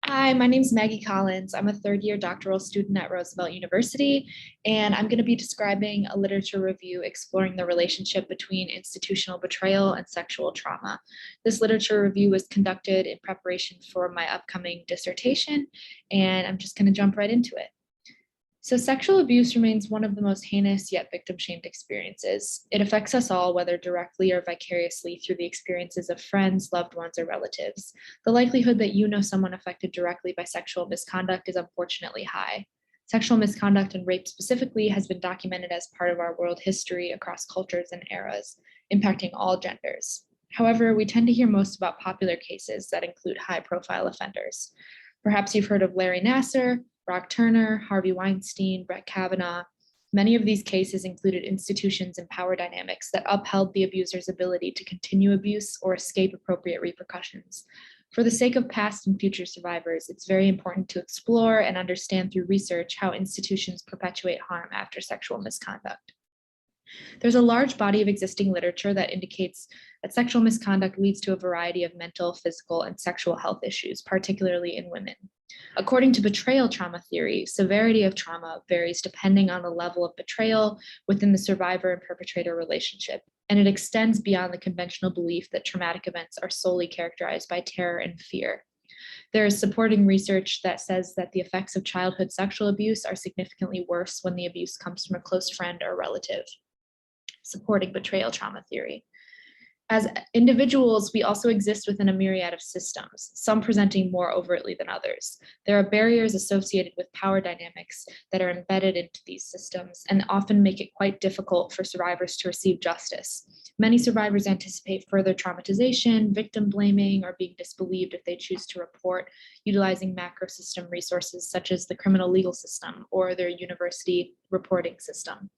Hi, my name is Maggie Collins. I'm a third-year doctoral student at Roosevelt University, and I'm going to be describing a literature review exploring the relationship between institutional betrayal and sexual trauma. This literature review was conducted in preparation for my upcoming dissertation, and I'm just going to jump right into it. So sexual abuse remains one of the most heinous yet victim-shamed experiences. It affects us all, whether directly or vicariously through the experiences of friends, loved ones, or relatives. The likelihood that you know someone affected directly by sexual misconduct is unfortunately high. Sexual misconduct and rape specifically has been documented as part of our world history across cultures and eras, impacting all genders. However, we tend to hear most about popular cases that include high-profile offenders. Perhaps you've heard of Larry Nassar, Brock Turner, Harvey Weinstein, Brett Kavanaugh. Many of these cases included institutions and power dynamics that upheld the abuser's ability to continue abuse or escape appropriate repercussions. For the sake of past and future survivors, it's very important to explore and understand through research how institutions perpetuate harm after sexual misconduct. There's a large body of existing literature that indicates that sexual misconduct leads to a variety of mental, physical, and sexual health issues, particularly in women. According to betrayal trauma theory, severity of trauma varies depending on the level of betrayal within the survivor and perpetrator relationship, and it extends beyond the conventional belief that traumatic events are solely characterized by terror and fear. There is supporting research that says that the effects of childhood sexual abuse are significantly worse when the abuse comes from a close friend or relative, supporting betrayal trauma theory. As individuals, we also exist within a myriad of systems, some presenting more overtly than others. There are barriers associated with power dynamics that are embedded into these systems and often make it quite difficult for survivors to receive justice. Many survivors anticipate further traumatization, victim blaming, or being disbelieved if they choose to report, utilizing macro system resources such as the criminal legal system or their university reporting system.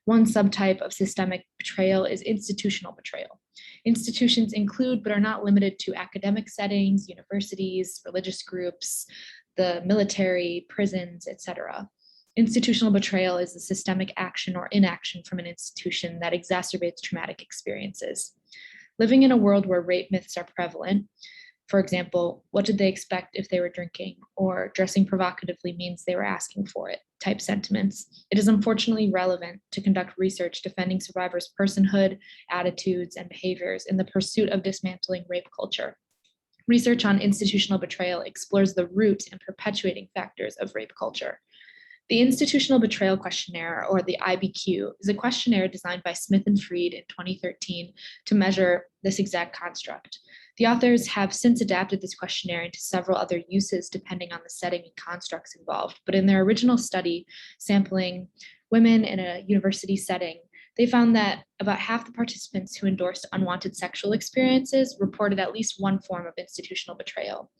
One subtype of systemic betrayal is institutional betrayal. Institutions include, but are not limited to, academic settings, universities, religious groups, the military, prisons, etc. Institutional betrayal is a systemic action or inaction from an institution that exacerbates traumatic experiences. Living in a world where rape myths are prevalent, for example, what did they expect if they were drinking, or dressing provocatively means they were asking for it, type sentiments, it is unfortunately relevant to conduct research defending survivors' personhood, attitudes, and behaviors in the pursuit of dismantling rape culture. Research on institutional betrayal explores the root and perpetuating factors of rape culture. The Institutional Betrayal Questionnaire, or the IBQ, is a questionnaire designed by Smith and Freed in 2013 to measure this exact construct. The authors have since adapted this questionnaire into several other uses depending on the setting and constructs involved, but in their original study, sampling women in a university setting, they found that about half the participants who endorsed unwanted sexual experiences reported at least one form of institutional betrayal.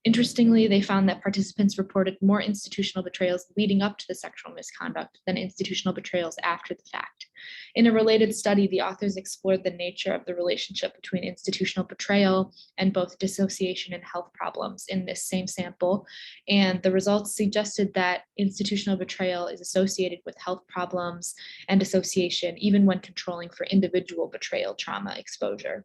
Interestingly, they found that participants reported more institutional betrayals leading up to the sexual misconduct than institutional betrayals after the fact. In a related study, the authors explored the nature of the relationship between institutional betrayal and both dissociation and health problems in this same sample, and the results suggested that institutional betrayal is associated with health problems and dissociation, even when controlling for individual betrayal trauma exposure.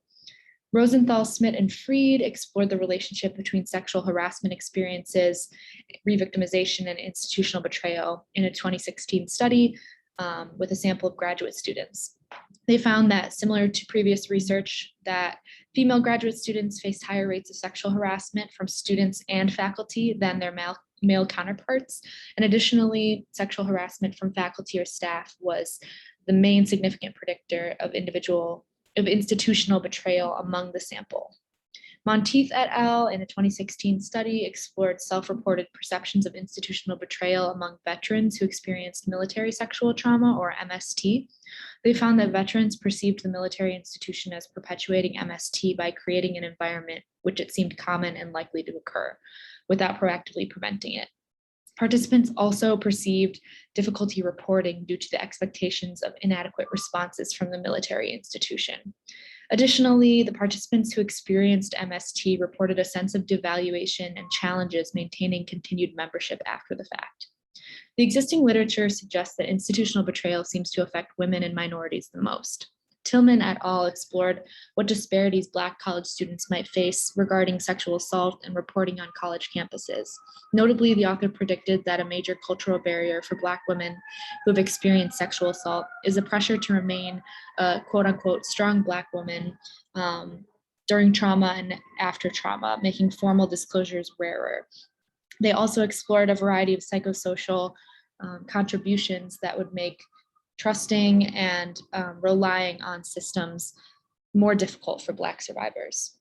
Rosenthal, Smith, and Freed explored the relationship between sexual harassment experiences, re-victimization, and institutional betrayal in a 2016 study with a sample of graduate students. They found that, similar to previous research, that female graduate students faced higher rates of sexual harassment from students and faculty than their male counterparts. And additionally, sexual harassment from faculty or staff was the main significant predictor of institutional betrayal among the sample. Monteith et al. In a 2016 study explored self-reported perceptions of institutional betrayal among veterans who experienced military sexual trauma, or MST. They found that veterans perceived the military institution as perpetuating MST by creating an environment which it seemed common and likely to occur, without proactively preventing it. Participants also perceived difficulty reporting due to the expectations of inadequate responses from the military institution. Additionally, the participants who experienced MST reported a sense of devaluation and challenges maintaining continued membership after the fact. The existing literature suggests that institutional betrayal seems to affect women and minorities the most. Tillman et al. Explored what disparities Black college students might face regarding sexual assault and reporting on college campuses. Notably, the author predicted that a major cultural barrier for Black women who have experienced sexual assault is a pressure to remain a quote unquote strong Black woman during trauma and after trauma, making formal disclosures rarer. They also explored a variety of psychosocial contributions that would make trusting and relying on systems more difficult for Black survivors.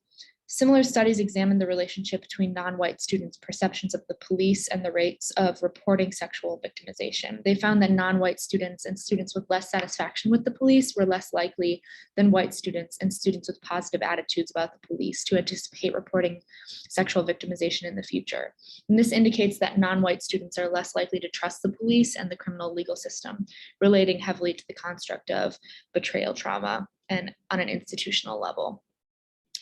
Similar studies examined the relationship between non-white students' perceptions of the police and the rates of reporting sexual victimization. They found that non-white students and students with less satisfaction with the police were less likely than white students and students with positive attitudes about the police to anticipate reporting sexual victimization in the future. And this indicates that non-white students are less likely to trust the police and the criminal legal system, relating heavily to the construct of betrayal trauma and on an institutional level.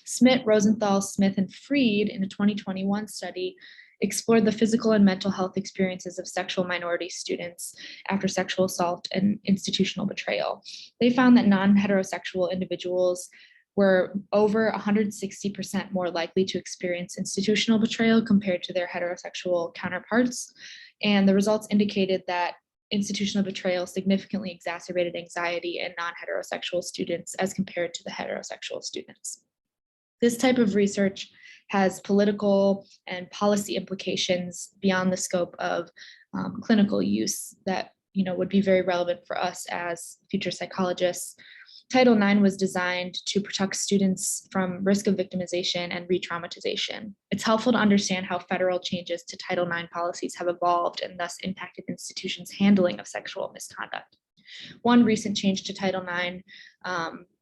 Smith, Rosenthal, Smith, and Freed in a 2021 study explored the physical and mental health experiences of sexual minority students after sexual assault and institutional betrayal. They found that non-heterosexual individuals were over 160% more likely to experience institutional betrayal compared to their heterosexual counterparts. And the results indicated that institutional betrayal significantly exacerbated anxiety in non-heterosexual students as compared to the heterosexual students. This type of research has political and policy implications beyond the scope of clinical use that would be very relevant for us as future psychologists. Title IX was designed to protect students from risk of victimization and re-traumatization. It's helpful to understand how federal changes to Title IX policies have evolved and thus impacted institutions' handling of sexual misconduct. One recent change to Title IX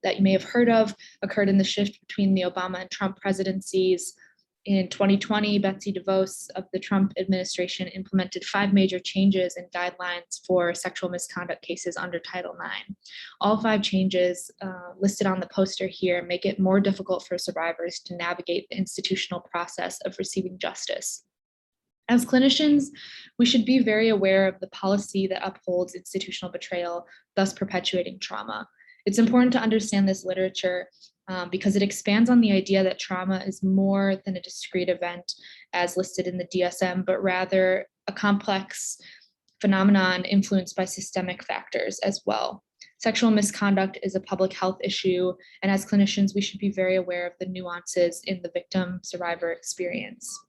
that you may have heard of occurred in the shift between the Obama and Trump presidencies. In 2020, Betsy DeVos of the Trump administration implemented 5 major changes and guidelines for sexual misconduct cases under Title IX. All 5 changes listed on the poster here make it more difficult for survivors to navigate the institutional process of receiving justice. As clinicians, we should be very aware of the policy that upholds institutional betrayal, thus perpetuating trauma. It's important to understand this literature because it expands on the idea that trauma is more than a discrete event as listed in the DSM, but rather a complex phenomenon influenced by systemic factors as well. Sexual misconduct is a public health issue, and as clinicians, we should be very aware of the nuances in the victim-survivor experience.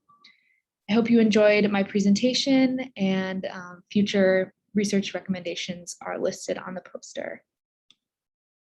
I hope you enjoyed my presentation, and future research recommendations are listed on the poster.